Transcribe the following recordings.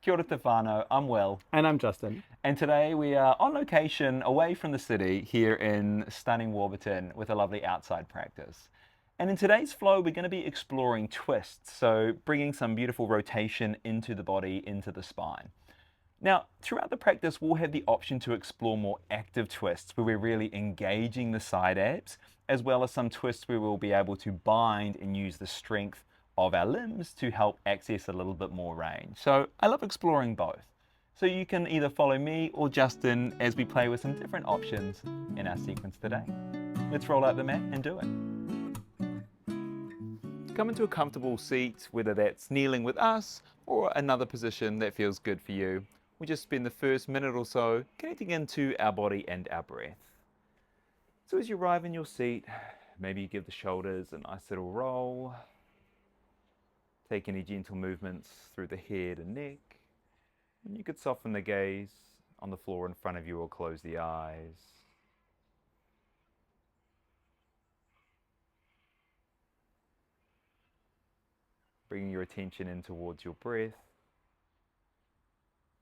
Kia ora te whānau, I'm Will. And I'm Justin. And today we are on location away from the city here in stunning Warburton with a lovely outside practice. And in today's flow, we're going to be exploring twists, so bringing some beautiful rotation into the body, into the spine. Now, throughout the practice, we'll have the option to explore more active twists where we're really engaging the side abs, as well as some twists where we'll be able to bind and use the strength of our limbs to help access a little bit more range. So I love exploring both. So you can either follow me or Justin as we play with some different options in our sequence today. Let's roll out the mat and do it. Come into a comfortable seat, whether that's kneeling with us or another position that feels good for you. We just spend the first minute or so connecting into our body and our breath. So as you arrive in your seat, maybe you give the shoulders a nice little roll. Take any gentle movements through the head and neck. And you could soften the gaze on the floor in front of you or close the eyes. Bringing your attention in towards your breath.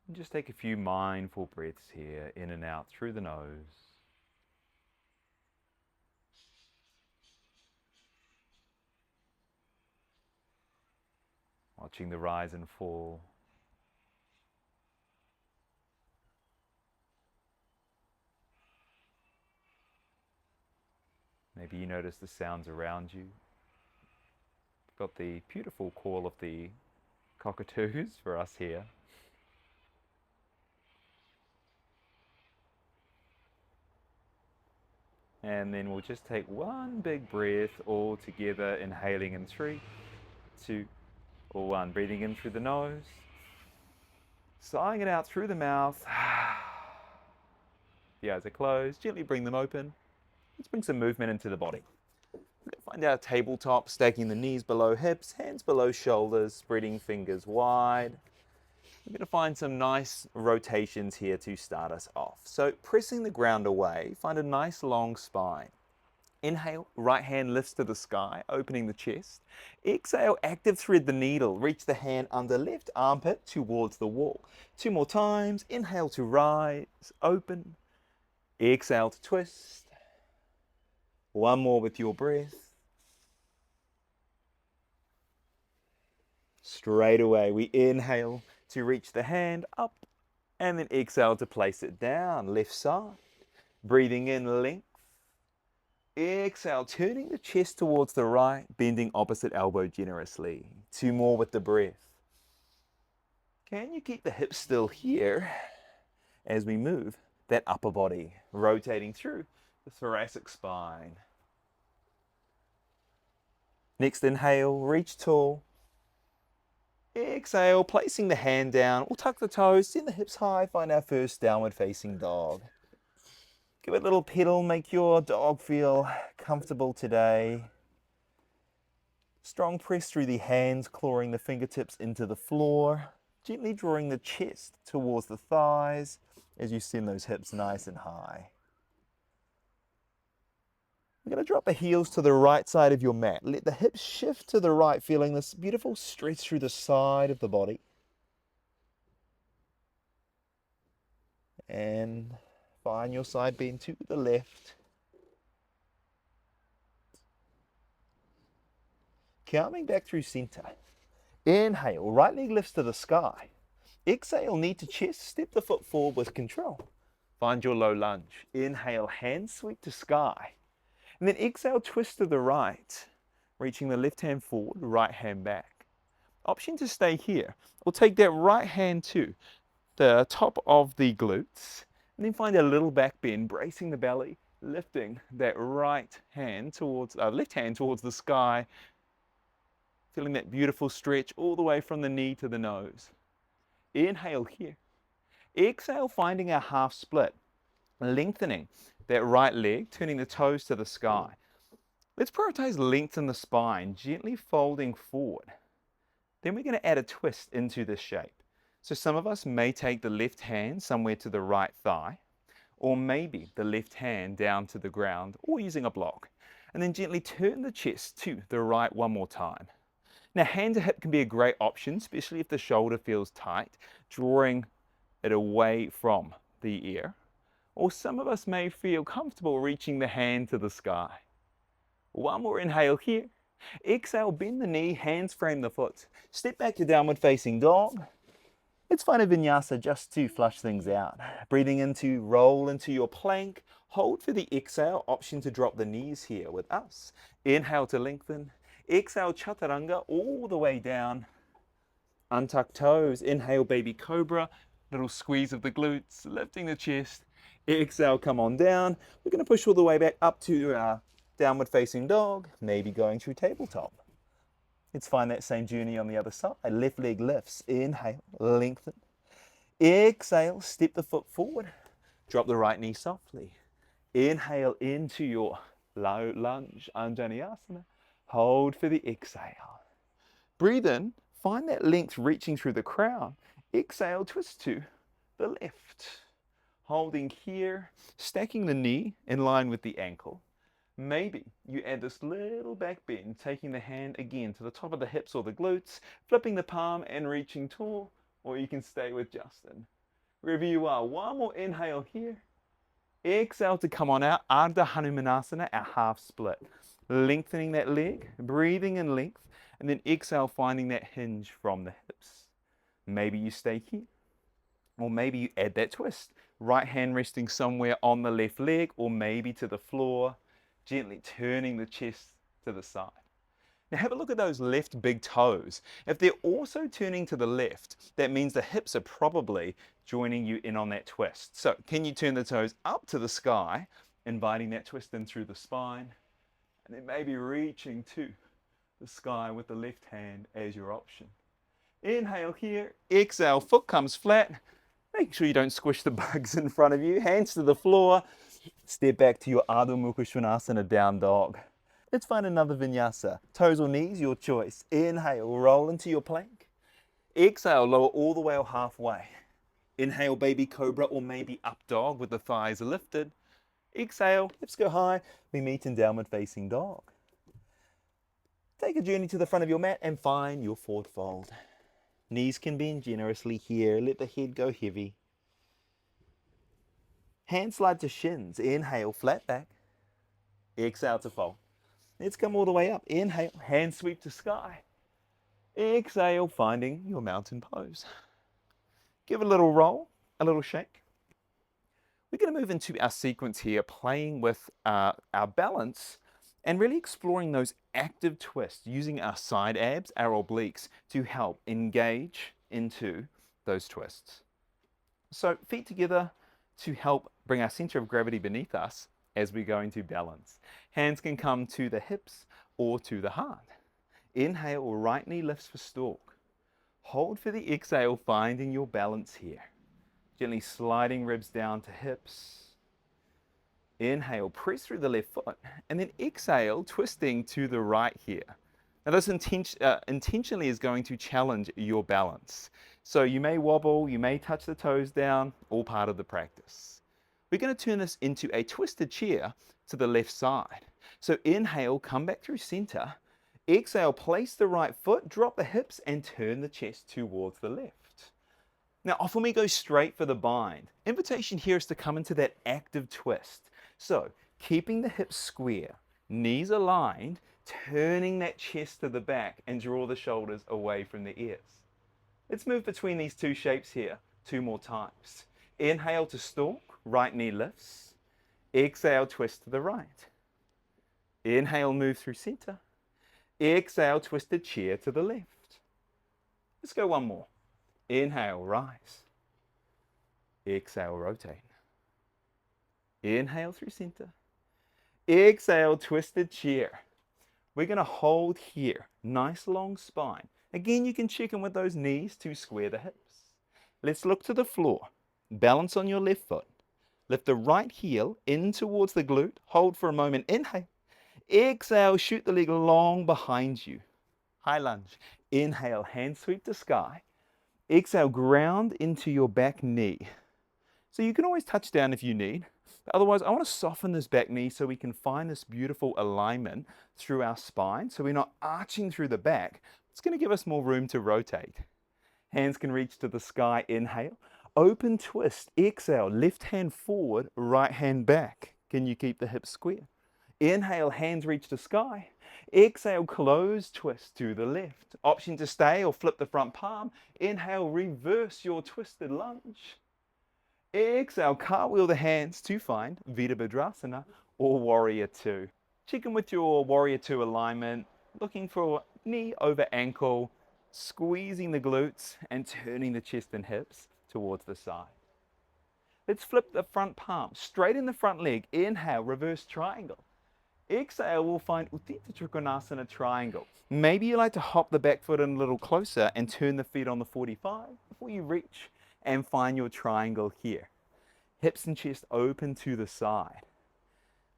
And just take a few mindful breaths here, in and out through the nose. Watching the rise and fall. Maybe you notice the sounds around you. We've got the beautiful call of the cockatoos for us here. And then we'll just take one big breath all together, inhaling in 3, 2, or 1. Breathing in through the nose, sighing it out through the mouth. The eyes are closed. Gently bring them open. Let's bring some movement into the body. We're going to find our tabletop, stacking the knees below hips, hands below shoulders, spreading fingers wide. We're going to find some nice rotations here to start us off. So pressing the ground away, find a nice long spine. Inhale, right hand lifts to the sky, opening the chest. Exhale, active thread the needle. Reach the hand under left armpit towards the wall. 2 more times. Inhale to rise, open. Exhale to twist. 1 more with your breath. Straight away, we inhale to reach the hand up, and then exhale to place it down, left side. Breathing in length. Exhale, turning the chest towards the right, bending opposite elbow generously. 2 more with the breath. Can you keep the hips still here as we move that upper body, rotating through the thoracic spine. Next inhale, reach tall. Exhale, placing the hand down. We'll tuck the toes, send the hips high, find our first downward facing dog. Give it a little pedal, make your dog feel comfortable today. Strong press through the hands, clawing the fingertips into the floor. Gently drawing the chest towards the thighs as you send those hips nice and high. We're going to drop the heels to the right side of your mat. Let the hips shift to the right, feeling this beautiful stretch through the side of the body. And find your side bend to the left. Coming back through center. Inhale, right leg lifts to the sky. Exhale, knee to chest, step the foot forward with control. Find your low lunge. Inhale, hands sweep to sky. And then exhale, twist to the right, reaching the left hand forward, right hand back. Option to stay here. We'll take that right hand to the top of the glutes, and then find a little back bend, bracing the belly, lifting that right hand towards, left hand towards the sky, feeling that beautiful stretch all the way from the knee to the nose. Inhale here. Exhale, finding our half split, lengthening that right leg, turning the toes to the sky. Let's prioritize lengthen the spine, gently folding forward. Then we're going to add a twist into this shape. So some of us may take the left hand somewhere to the right thigh, or maybe the left hand down to the ground, or using a block. And then gently turn the chest to the right 1 more time. Now, hand to hip can be a great option, especially if the shoulder feels tight, drawing it away from the ear. Or some of us may feel comfortable reaching the hand to the sky. One more inhale here. Exhale, bend the knee, hands frame the foot. Step back to downward facing dog. Let's find a vinyasa just to flush things out. Breathing into, roll into your plank. Hold for the exhale, option to drop the knees here with us. Inhale to lengthen. Exhale, chaturanga, all the way down. Untuck toes. Inhale, baby cobra. Little squeeze of the glutes, lifting the chest. Exhale, come on down. We're going to push all the way back up to our downward facing dog, maybe going through tabletop. Let's find that same journey on the other side. Left leg lifts. Inhale, lengthen. Exhale, step the foot forward. Drop the right knee softly. Inhale into your low lunge, Anjaneyasana. Hold for the exhale. Breathe in, find that length reaching through the crown. Exhale, twist to the left. Holding here, stacking the knee in line with the ankle. Maybe you add this little back bend, taking the hand again to the top of the hips or the glutes, flipping the palm and reaching tall, or you can stay with Justin. Wherever you are, one more inhale here. Exhale to come on out, Ardha Hanumanasana, our half split. Lengthening that leg, breathing in length, and then exhale, finding that hinge from the hips. Maybe you stay here, or maybe you add that twist. Right hand resting somewhere on the left leg, or maybe to the floor, gently turning the chest to the side. Now have a look at those left big toes. If they're also turning to the left, that means the hips are probably joining you in on that twist. So can you turn the toes up to the sky, inviting that twist in through the spine, and then maybe reaching to the sky with the left hand as your option. Inhale here, exhale, foot comes flat. Make sure you don't squish the bugs in front of you. Hands to the floor. Step back to your Ardha Mukha Svanasana, down dog. Let's find another vinyasa. Toes or knees, your choice. Inhale, roll into your plank. Exhale, lower all the way or halfway. Inhale, baby cobra, or maybe up dog with the thighs lifted. Exhale, hips go high. We meet in downward facing dog. Take a journey to the front of your mat and find your forward fold. Knees can bend generously here. Let the head go heavy. Hand slide to shins. Inhale, flat back. Exhale to fold. Let's come all the way up. Inhale, hand sweep to sky. Exhale, finding your mountain pose. Give a little roll, a little shake. We're going to move into our sequence here, playing with our balance and really exploring those active twists using our side abs, our obliques, to help engage into those twists. So feet together to help bring our center of gravity beneath us as we go into balance. Hands can come to the hips or to the heart. Inhale, right knee lifts for stalk. Hold for the exhale, finding your balance here. Gently sliding ribs down to hips. Inhale, press through the left foot, and then exhale, twisting to the right here. Now this intentionally is going to challenge your balance. So you may wobble, you may touch the toes down, all part of the practice. We're going to turn this into a twisted chair to the left side. So inhale, come back through center. Exhale, place the right foot, drop the hips, and turn the chest towards the left. Now often we go straight for the bind. Invitation here is to come into that active twist. So keeping the hips square, knees aligned, turning that chest to the back and draw the shoulders away from the ears. Let's move between these two shapes here 2 more times. Inhale to stalk, right knee lifts. Exhale, twist to the right. Inhale, move through center. Exhale, twisted chair to the left. Let's go one more. Inhale, rise. Exhale, rotate. Inhale through center. Exhale, twisted chair. We're going to hold here. Nice long spine. Again, you can check in with those knees to square the hips. Let's look to the floor. Balance on your left foot. Lift the right heel in towards the glute. Hold for a moment. Inhale. Exhale, shoot the leg long behind you. High lunge. Inhale, hand sweep to sky. Exhale, ground into your back knee. So you can always touch down if you need. But otherwise, I want to soften this back knee so we can find this beautiful alignment through our spine. So we're not arching through the back, It's going to give us more room to rotate. Hands can reach to the sky, inhale. Open twist, exhale, left hand forward, right hand back. Can you keep the hips square? Inhale, hands reach to sky. Exhale, close twist to the left. Option to stay or flip the front palm. Inhale, reverse your twisted lunge. Exhale, cartwheel the hands to find Virabhadrasana or Warrior Two. Check in with your Warrior Two alignment, looking for knee over ankle, squeezing the glutes and turning the chest and hips towards the side. Let's flip the front palm, straighten the front leg. Inhale, reverse triangle. Exhale, we'll find Utthita Trikonasana triangle. Maybe you like to hop the back foot in a little closer and turn the feet on the 45 before you reach and find your triangle here. Hips and chest open to the side.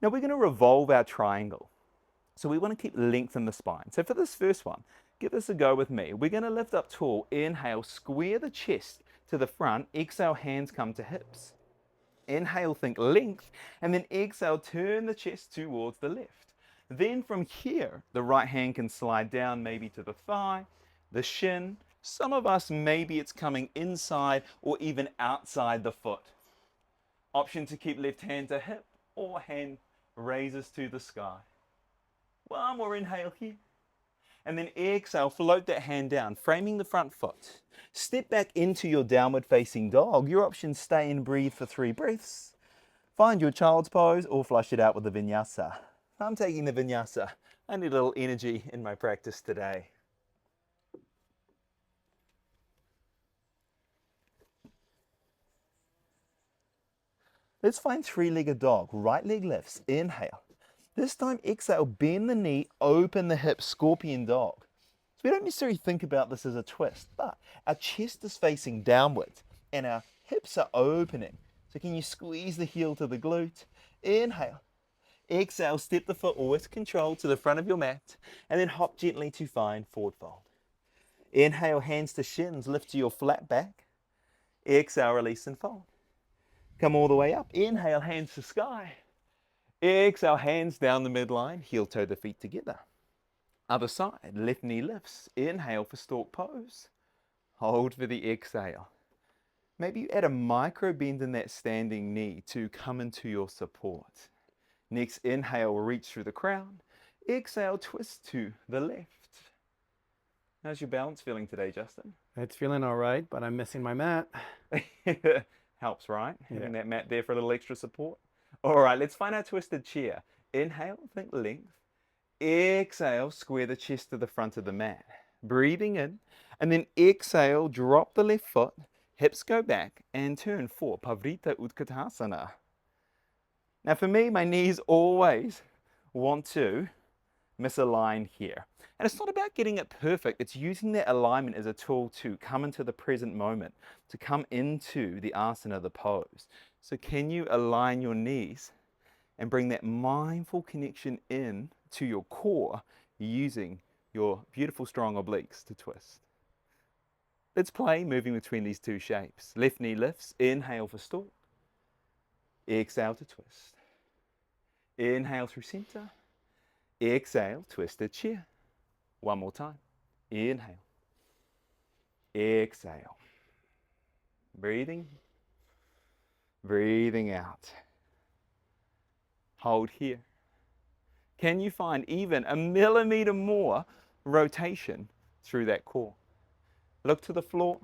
Now we're going to revolve our triangle. So we want to keep length in the spine. So for this first one, give this a go with me. We're going to lift up tall. Inhale, square the chest to the front. Exhale, hands come to hips. Inhale, think length, and then exhale, turn the chest towards the left. Then from here, the right hand can slide down maybe to the thigh, the shin. Some of us, maybe it's coming inside or even outside the foot. Option to keep left hand to hip or hand raises to the sky. One more inhale here. And then exhale, float that hand down, framing the front foot. Step back into your downward facing dog. Your options stay and breathe for 3 breaths. Find your child's pose or flush it out with the vinyasa. I'm taking the vinyasa. I need a little energy in my practice today. Let's find 3-legged dog. Right leg lifts. Inhale. This time, exhale, bend the knee, open the hip, scorpion dog. So we don't necessarily think about this as a twist, but our chest is facing downwards and our hips are opening. So can you squeeze the heel to the glute? Inhale. Exhale, step the foot with control to the front of your mat and then hop gently to find forward fold. Inhale, hands to shins, lift to your flat back. Exhale, release and fold. Come all the way up. Inhale, hands to sky. Exhale, hands down the midline, heel toe the feet together. Other side, left knee lifts. Inhale for stork pose. Hold for the exhale. Maybe you add a micro bend in that standing knee to come into your support. Next inhale, reach through the crown. Exhale, twist to the left. How's your balance feeling today, Justin? It's feeling all right, but I'm missing my mat. Helps, right? Yeah. Having that mat there for a little extra support. All right, let's find our twisted chair. Inhale, think length. Exhale, square the chest to the front of the mat. Breathing in, and then exhale, drop the left foot, hips go back, and turn for Pavrita Utkatasana. Now for me, my knees always want to misalign here. And it's not about getting it perfect, it's using that alignment as a tool to come into the present moment, to come into the asana, the pose. So can you align your knees and bring that mindful connection in to your core using your beautiful strong obliques to twist? Let's play moving between these two shapes. Left knee lifts, inhale for stork. Exhale to twist. Inhale through center. Exhale, twisted chair. One more time. Inhale. Exhale. Breathing. Breathing out. Hold here. Can you find even a millimeter more rotation through that core? Look to the floor.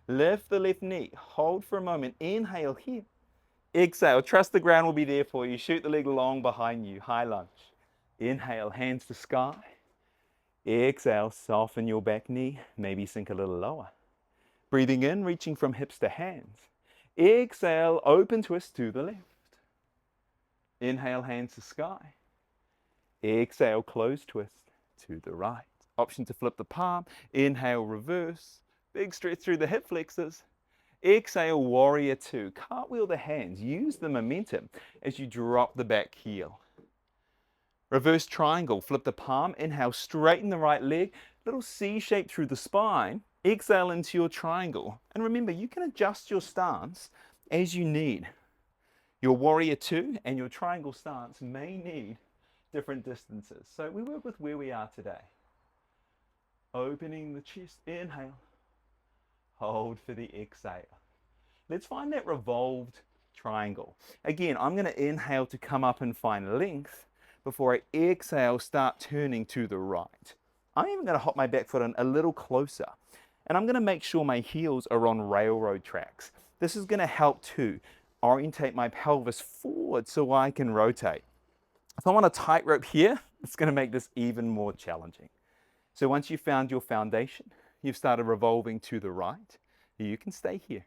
Lift the left knee. Hold for a moment. Inhale here. Exhale. Trust the ground will be there for you. Shoot the leg long behind you. High lunge. Inhale, hands to sky. Exhale, soften your back knee. Maybe sink a little lower. Breathing in, reaching from hips to hands. Exhale, open twist to the left. Inhale, hands to sky. Exhale, close twist to the right. Option to flip the palm. Inhale, reverse. Big stretch through the hip flexors. Exhale, warrior two. Cartwheel the hands. Use the momentum as you drop the back heel. Reverse triangle. Flip the palm. Inhale, straighten the right leg. Little C shape through the spine. Exhale into your triangle. And remember, you can adjust your stance as you need. Your warrior two and your triangle stance may need different distances. So we work with where we are today. Opening the chest, inhale. Hold for the exhale. Let's find that revolved triangle. Again, I'm going to inhale to come up and find length before I exhale, start turning to the right. I'm even going to hop my back foot in a little closer. And I'm going to make sure my heels are on railroad tracks. This is going to help to orientate my pelvis forward so I can rotate. If I'm on a tightrope here, it's going to make this even more challenging. So once you've found your foundation, you've started revolving to the right, you can stay here.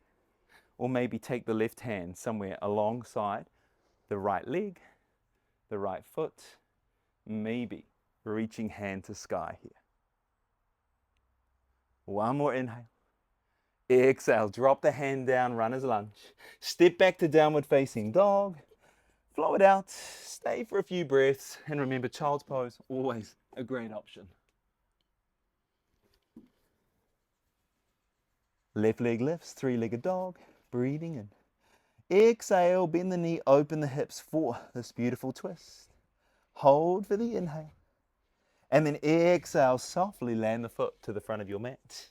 Or maybe take the left hand somewhere alongside the right leg, the right foot, maybe reaching hand to sky here. One more inhale. Exhale, drop the hand down, runner's lunge. Step back to downward facing dog. Flow it out, stay for a few breaths, and remember, child's pose, always a great option. Left leg lifts, three-legged dog, breathing in. Exhale, bend the knee, open the hips for this beautiful twist. Hold for the inhale. And then exhale, softly land the foot to the front of your mat.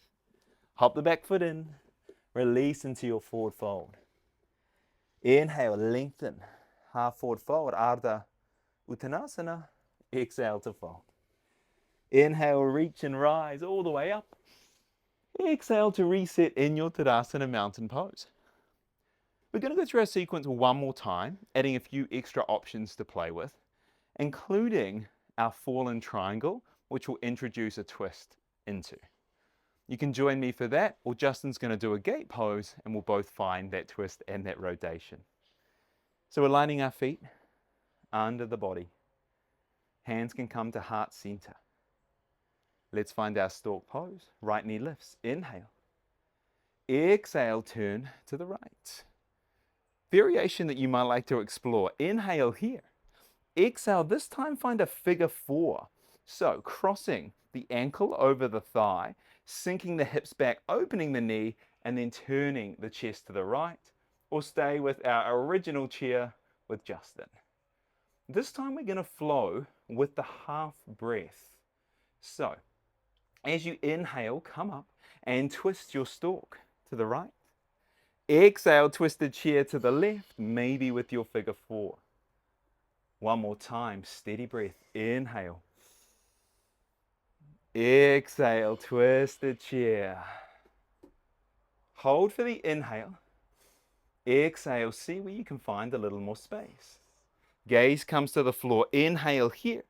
Hop the back foot in, release into your forward fold. Inhale, lengthen, half forward fold, Ardha Uttanasana. Exhale to fold. Inhale, reach and rise all the way up. Exhale to reset in your Tadasana mountain pose. We're going to go through our sequence one more time, adding a few extra options to play with, including our fallen triangle, which we'll introduce a twist into. You can join me for that, or Justin's going to do a gate pose and we'll both find that twist and that rotation. So we're lining our feet under the body. Hands can come to heart center. Let's find our stork pose. Right knee lifts. Inhale. Exhale, turn to the right. Variation that you might like to explore. Inhale here. Exhale, this time find a figure four. So crossing the ankle over the thigh, sinking the hips back, opening the knee, and then turning the chest to the right, or stay with our original chair with Justin. This time we're going to flow with the half breath. So as you inhale, come up and twist your stork to the right. Exhale, twist the chair to the left, maybe with your figure four. One more time, steady breath. Inhale. Exhale, twist the chair. Hold for the inhale. Exhale, see where you can find a little more space. Gaze comes to the floor. Inhale here.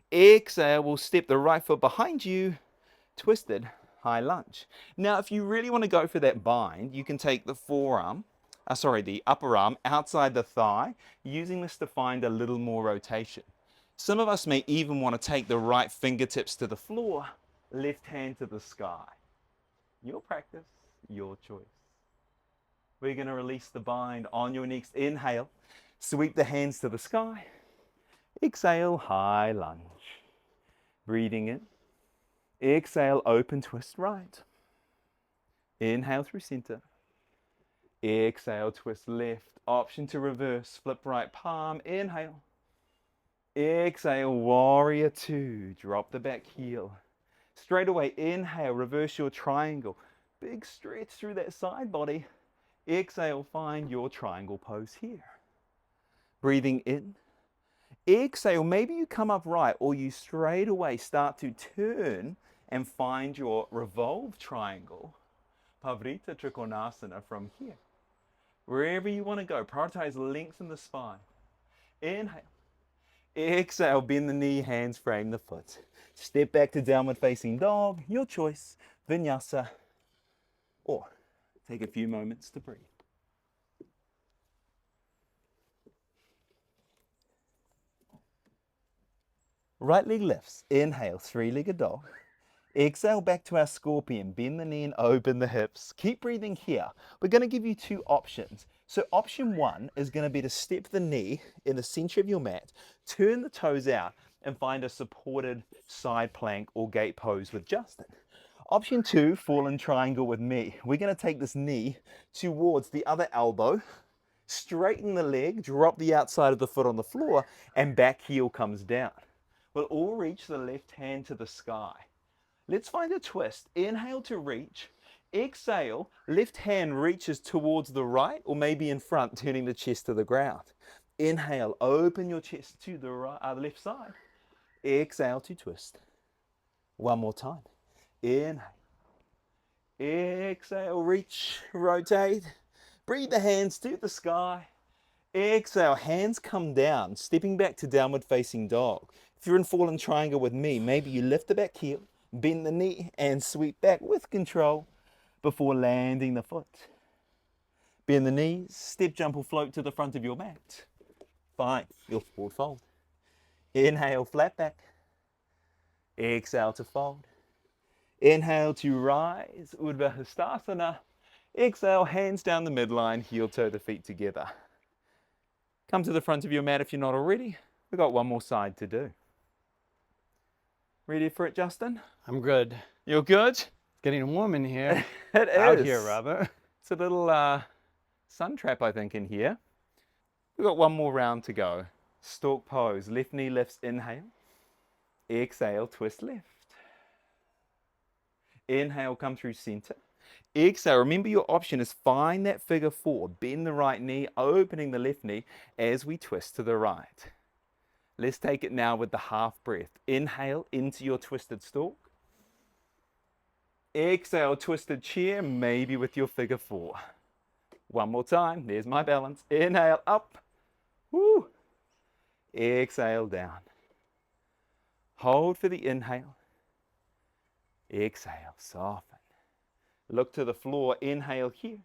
Exhale, we'll step the right foot behind you. Twisted high lunge. Now, if you really want to go for that bind, you can take the the upper arm outside the thigh, using this to find a little more rotation. Some of us may even want to take the right fingertips to the floor, left hand to the sky. Your practice, your choice. We're going to release the bind on your next inhale. Sweep the hands to the sky. Exhale, high lunge. Breathing in. Exhale, open twist right. Inhale through center. Exhale, twist left. Option to reverse, flip right palm. Inhale. Exhale, warrior two. Drop the back heel. Straight away, inhale, reverse your triangle. Big stretch through that side body. Exhale, find your triangle pose here. Breathing in. Exhale, maybe you come up right, or you straight away start to turn and find your revolved triangle, Pavrita Trikonasana, from here. Wherever you want to go, prioritize length in the spine. Inhale. Exhale, bend the knee, hands frame the foot. Step back to downward facing dog, your choice, vinyasa, or take a few moments to breathe. Right leg lifts. Inhale, three-legged dog. Exhale back to our scorpion. Bend the knee and open the hips. Keep breathing here. We're going to give you two options. So option one is going to be to step the knee in the center of your mat, turn the toes out, and find a supported side plank or gate pose with Justin. Option two, fallen triangle with me. We're going to take this knee towards the other elbow, straighten the leg, drop the outside of the foot on the floor, and back heel comes down. We'll all reach the left hand to the sky. Let's find a twist. Inhale to reach. Exhale, left hand reaches towards the right or maybe in front, turning the chest to the ground. Inhale, open your chest to the right, left side. Exhale to twist. One more time. Inhale. Exhale, reach, rotate. Breathe the hands to the sky. Exhale, hands come down, stepping back to downward facing dog. If you're in fallen triangle with me, maybe you lift the back heel, bend the knee, and sweep back with control before landing the foot. Bend the knees, step, jump, or float to the front of your mat. Find your forward fold. Inhale, flat back. Exhale to fold. Inhale to rise, Urdhva Hastasana. Exhale, hands down the midline, heel toe the feet together. Come to the front of your mat if you're not already. We've got one more side to do. Ready for it, Justin? I'm good. You're good? Getting warm in here. It Out is. here, rather. It's a little sun trap, I think, in here. We've got one more round to go. Stork pose. Left knee lifts, inhale. Exhale, twist left. Inhale, come through center. Exhale, remember your option is find that figure four. Bend the right knee, opening the left knee as we twist to the right. Let's take it now with the half breath. Inhale into your twisted stork. Exhale, twisted chair, maybe with your figure four. One more time, there's my balance. Inhale, up. Woo. Exhale, down. Hold for the inhale. Exhale, soften. Look to the floor, inhale here.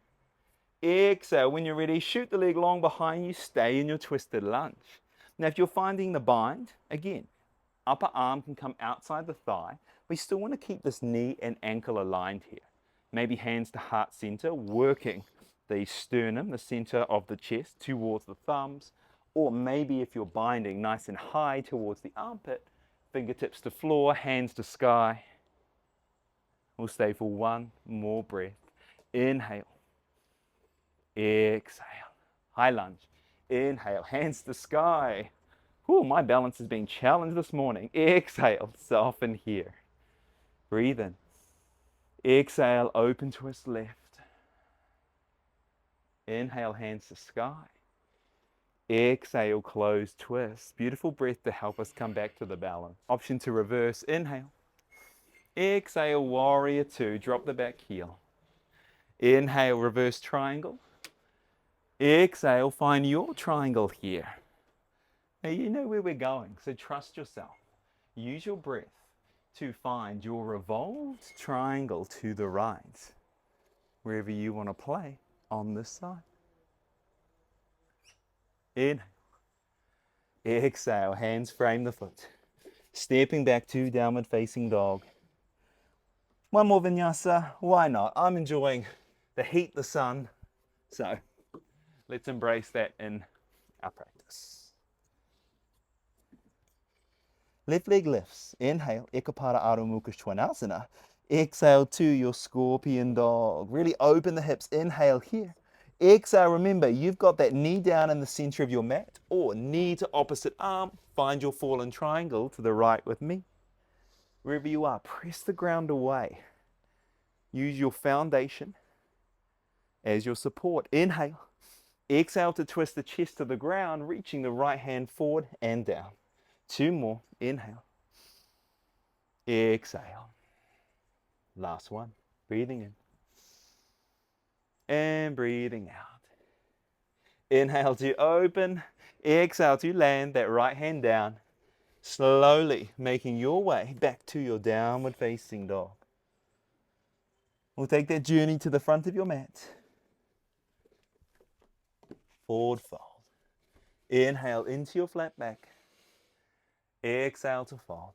Exhale, when you're ready, shoot the leg long behind you, stay in your twisted lunge. Now, if you're finding the bind, again, upper arm can come outside the thigh. We still want to keep this knee and ankle aligned here. Maybe hands to heart center, working the sternum, the center of the chest, towards the thumbs. Or maybe if you're binding nice and high towards the armpit, fingertips to floor, hands to sky. We'll stay for one more breath. Inhale. Exhale. High lunge. Inhale. Hands to sky. Whew, my balance is being challenged this morning. Exhale. Soften here. Breathe in. Exhale. Open twist left. Inhale. Hands to sky. Exhale. Close twist. Beautiful breath to help us come back to the balance. Option to reverse. Inhale. Exhale, warrior two, drop the back heel. Inhale, reverse triangle. Exhale, find your triangle here. Now you know where we're going, so trust yourself. Use your breath to find your revolved triangle to the right, wherever you want to play on this side. Inhale. Exhale, hands frame the foot. Stepping back to downward facing dog. One more vinyasa, why not? I'm enjoying the heat, the sun, so let's embrace that in our practice. Left leg lifts, inhale, Ekapara Adho Mukha Svanasana. Exhale to your scorpion dog. Really open the hips, inhale here. Exhale, remember, you've got that knee down in the center of your mat, or knee to opposite arm, find your fallen triangle to the right with me. Wherever you are, press the ground away. Use your foundation as your support. Inhale. Exhale to twist the chest to the ground, reaching the right hand forward and down. Two more. Inhale. Exhale. Last one. Breathing in. And breathing out. Inhale to open. Exhale to land that right hand down. Slowly making your way back to your downward facing dog. We'll take that journey to the front of your mat. Forward fold. Inhale into your flat back. Exhale to fold.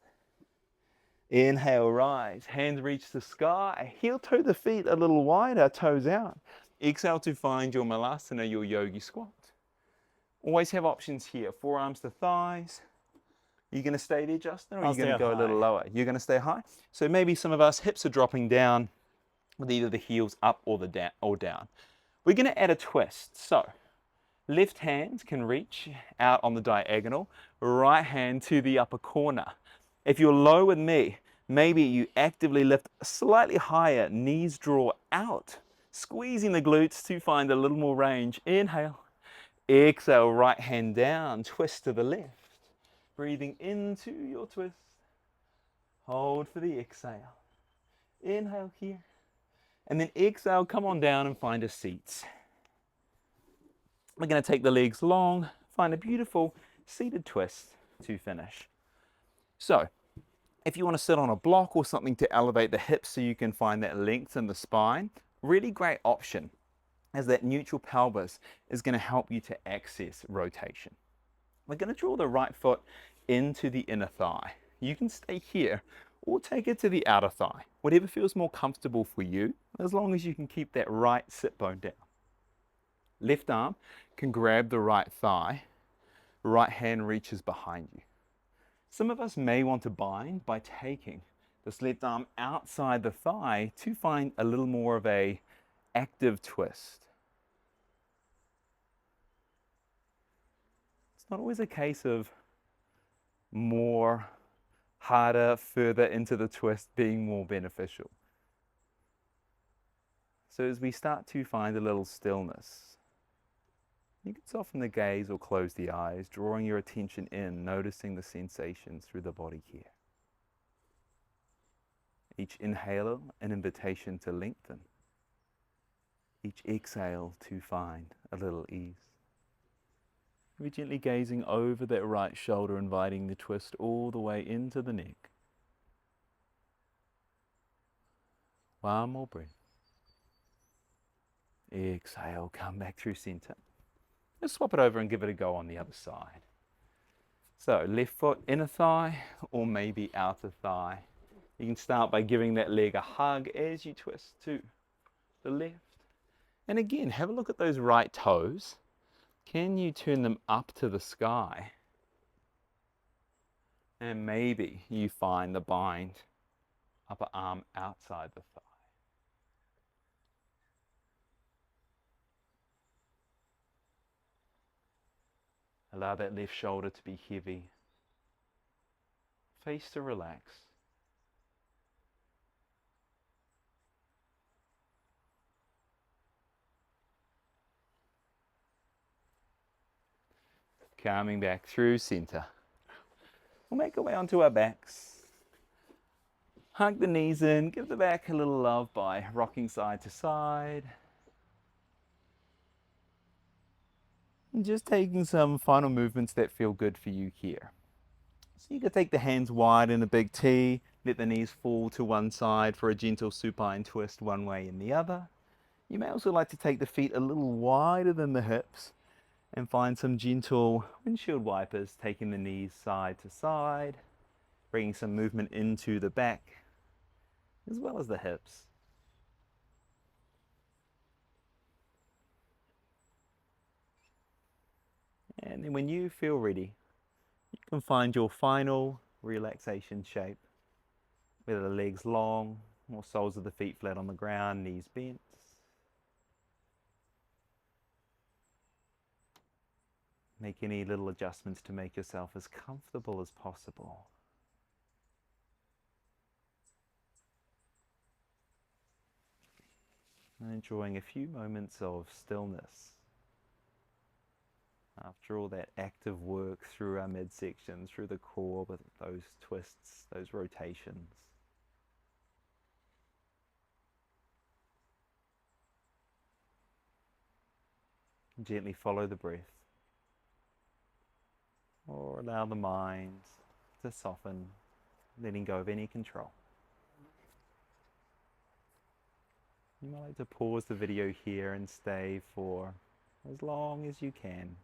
Inhale, rise. Hands reach the sky. Heel toe the feet a little wider, toes out. Exhale to find your malasana, your yogi squat. Always have options here. Forearms to thighs. You going to stay there, Justin, or are you going to go a little lower? You're going to stay high? So maybe some of us, hips are dropping down with either the heels up or down. We're going to add a twist. So left hand can reach out on the diagonal, right hand to the upper corner. If you're low with me, Maybe you actively lift slightly higher, knees draw out, squeezing the glutes to find a little more range. Inhale. Exhale, right hand down, twist to the left. Breathing into your twist. Hold for the exhale. Inhale here. And then exhale, come on down and find a seat. We're going to take the legs long, find a beautiful seated twist to finish. So, if you want to sit on a block or something to elevate the hips so you can find that length in the spine, really great option, as that neutral pelvis is going to help you to access rotation. We're going to draw the right foot into the inner thigh. You can stay here or take it to the outer thigh, whatever feels more comfortable for you, as long as you can keep that right sit bone down. Left arm can grab the right thigh, right hand reaches behind you. Some of us may want to bind by taking this left arm outside the thigh to find a little more of a active twist. It's not always a case of more, harder, further into the twist being more beneficial. So as we start to find a little stillness, you can soften the gaze or close the eyes, drawing your attention in, noticing the sensations through the body here. Each inhale, an invitation to lengthen. Each exhale to find a little ease. We're gently gazing over that right shoulder, inviting the twist all the way into the neck. One more breath. Exhale, come back through center. Let's swap it over and give it a go on the other side. So left foot, inner thigh, or maybe outer thigh. You can start by giving that leg a hug as you twist to the left. And again, have a look at those right toes. Can you turn them up to the sky? And maybe you find the bind, upper arm outside the thigh. Allow that left shoulder to be heavy. Face to relax. Coming back through center. We'll make our way onto our backs. Hug the knees in, give the back a little love by rocking side to side. And just taking some final movements that feel good for you here. So you can take the hands wide in a big T, let the knees fall to one side for a gentle supine twist one way and the other. You may also like to take the feet a little wider than the hips and find some gentle windshield wipers, taking the knees side to side, bringing some movement into the back as well as the hips. And then when you feel ready, you can find your final relaxation shape, whether the legs long or soles of the feet flat on the ground, knees bent. Make any little adjustments to make yourself as comfortable as possible. And enjoying a few moments of stillness after all that active work through our midsection, through the core with those twists, those rotations. Gently follow the breath, or allow the mind to soften, letting go of any control. You might like to pause the video here and stay for as long as you can.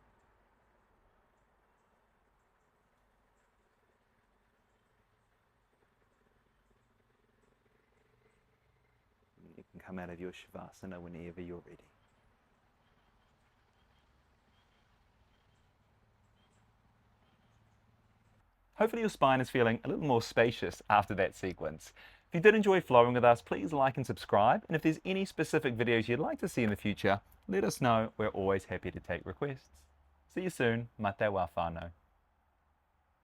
You can come out of your Shavasana whenever you're ready. Hopefully your spine is feeling a little more spacious after that sequence. If you did enjoy flowing with us, please like and subscribe. And if there's any specific videos you'd like to see in the future, let us know. We're always happy to take requests. See you soon. Mate wa whānau.